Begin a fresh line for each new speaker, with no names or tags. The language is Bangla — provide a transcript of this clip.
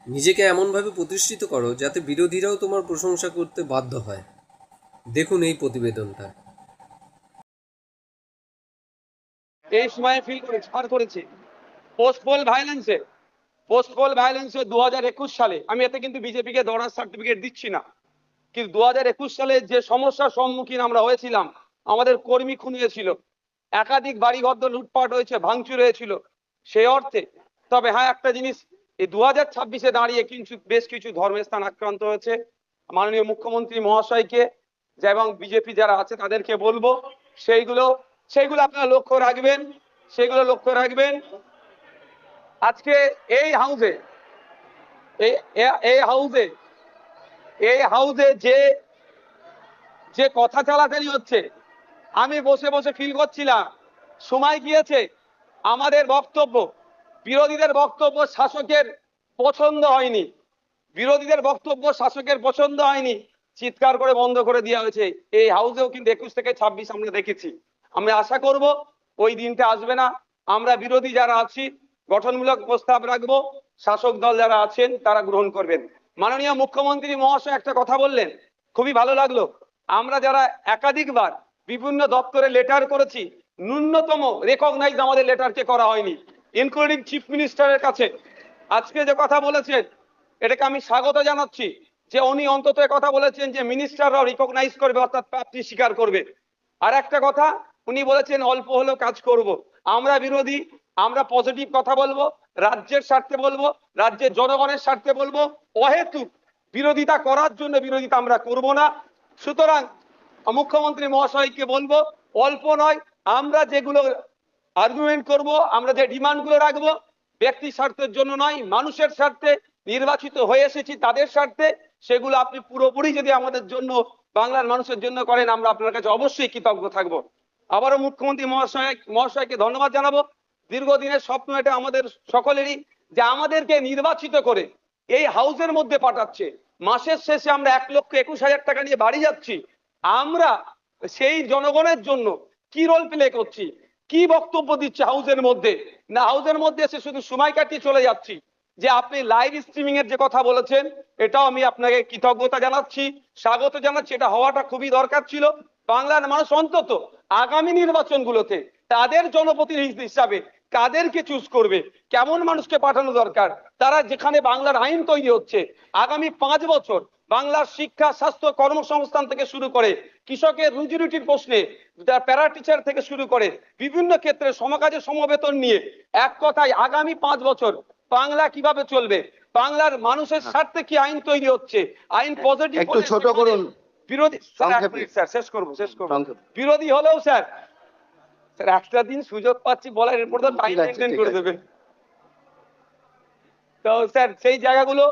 নিজেকে এমনভাবে প্রতিষ্ঠিত করো যাতে বিরোধীরাও তোমার প্রশংসা করতে বাধ্য হয়। দেখুন এই প্রতিবেদনটা।
এই সময় ফিল করে ছাড় করেছে পোস্ট পোল ভায়োলেন্সে 2021 সালে, আমি এতে কিন্তু বিজেপিকে দৌড়ার সার্টিফিকেট দিচ্ছি না, কিন্তু 2021 সালে যে সমস্যার সম্মুখীন আমরা হয়েছিলাম, আমাদের কর্মী খুন হয়েছিল, একাধিক বাড়িঘর লুটপাট হয়েছে, ভাঙচুর হয়েছিল, সেই অর্থে। তবে হ্যাঁ, একটা জিনিস, এই 2026-এ দাঁড়িয়ে কিন্তু বেশ কিছু ধর্মের স্থান আক্রান্ত হয়েছে। মাননীয় মুখ্যমন্ত্রী মহাশয়কে এবং বিজেপি যারা আছে তাদেরকে বলবো সেইগুলো সেইগুলো আপনারা লক্ষ্য রাখবেন, সেগুলো লক্ষ্য রাখবেন। আজকে এই হাউসে এই এই হাউসে এই হাউসে যে যে কথা চালাচালি হচ্ছে, আমি বসে বসে ফিল করছিলাম। সময় গিয়েছে, আমাদের বক্তব্য, বিরোধীদের বক্তব্য শাসকের পছন্দ হয়নি, বিরোধীদের বক্তব্য শাসকের পছন্দ হয়নি, চিৎকার করে বন্ধ করে দেওয়া হয়েছে। এই হাউসেও কিন্তু 21 থেকে 26 আমরা দেখেছি। আমরা আশা করব ওই দিনটা আসবে না। আমরা বিরোধী যারা আছি গঠনমূলক প্রস্তাব রাখবো, শাসক দল যারা আছেন তারা গ্রহণ করবেন। মাননীয় মুখ্যমন্ত্রী মহাশয় একটা কথা বললেন, খুবই ভালো লাগলো। আমরা যারা একাধিকবার বিভিন্ন দপ্তরে লেটার করেছি, ন্যূনতম রেকগনাইজ আমাদের লেটারকে করা হয়নি, ইনক্লুডিং চিফ মিনিস্টারের কাছে। আজকে যে কথা বলেছেন এটাকে আমি স্বাগত জানাচ্ছি, যে উনি অন্তত কথা বলেছেন যে মিনিস্টাররাও রিকগনাইজ করবে, অর্থাৎ প্রাপ্তি স্বীকার করবে। আর একটা কথা উনি বলেছেন অল্প হলেও কাজ করব। আমরা বিরোধী, আমরা পজিটিভ কথা বলবো, রাজ্যের স্বার্থে বলবো, রাজ্যের জনগণের স্বার্থে বলবো। অহেতুক বিরোধিতা করার জন্য বিরোধিতা আমরা করব না। সুতরাং মুখ্যমন্ত্রী মহাশয়কে বলবো, অল্প নয়, আমরা যেগুলো আর্গুমেন্ট করব, আমরা যে ডিমান্ড গুলো রাখবো, ব্যক্তি স্বার্থের জন্য নয়, মানুষের স্বার্থে, নির্বাচিত হয়ে এসেছি তাদের স্বার্থে, সেগুলো আপনি পুরোপুরি যদি আমাদের জন্য, বাংলার মানুষের জন্য করেন, আমরা আপনার কাছে অবশ্যই কৃতজ্ঞ থাকবো। আবারও মুখ্যমন্ত্রী মহাশয়কে ধন্যবাদ জানাবো। দীর্ঘদিনের স্বপ্ন এটা আমাদের সকলেরই, যে আমাদেরকে নির্বাচিত করে এই হাউসের মধ্যে পাঠাচ্ছে। মাসের শেষে আমরা 1,21,000 টাকা নিয়ে বাড়ি যাচ্ছি। আমরা সেই জনগণের জন্য কি রোল প্লে করছি, কি বক্তব্য দিচ্ছে হাউসের মধ্যে, না হাউসের মধ্যে এসে শুধু সময় কাটিয়ে চলে যাচ্ছি। যে আপনি লাইভ স্ট্রিমিং এর যে কথা বলেছেন, এটাও আমি আপনাকে কৃতজ্ঞতা জানাচ্ছি, স্বাগত জানাচ্ছি। এটা হওয়াটা খুবই দরকার ছিল। বাংলার মানুষ অন্তত আগামী নির্বাচনগুলোতে তাদের জনপ্রতিনিধি হিসাবে কাদেরকে চুজ করবে, কেমন মানুষকে পাঠানো দরকার, তারা যেখানে বাংলার আইন তৈরি হচ্ছে আগামী 5 বছর, বাংলার শিক্ষা, স্বাস্থ্য, কর্মসংস্থান থেকে শুরু করে কৃষকের রুজি রুটির প্রশ্নে, প্যারা টিচার থেকে শুরু করে বিভিন্ন ক্ষেত্রে সমকাজে সমবেতন নিয়ে, এক কথায় আগামী 5 বছর বাংলা কিভাবে চলবে, বাংলার মানুষের স্বার্থে কি আইন তৈরি হচ্ছে, আইন পজিটিভ,
একটু ছোট করুন।
বিরোধী স্যার শেষ করবো বিরোধী হলেও স্যার একটা দিন সুযোগ পাচ্ছি বলার, এরপর তো টাইম মেনটেন করে দেবেন। তো স্যার সেই জায়গাগুলো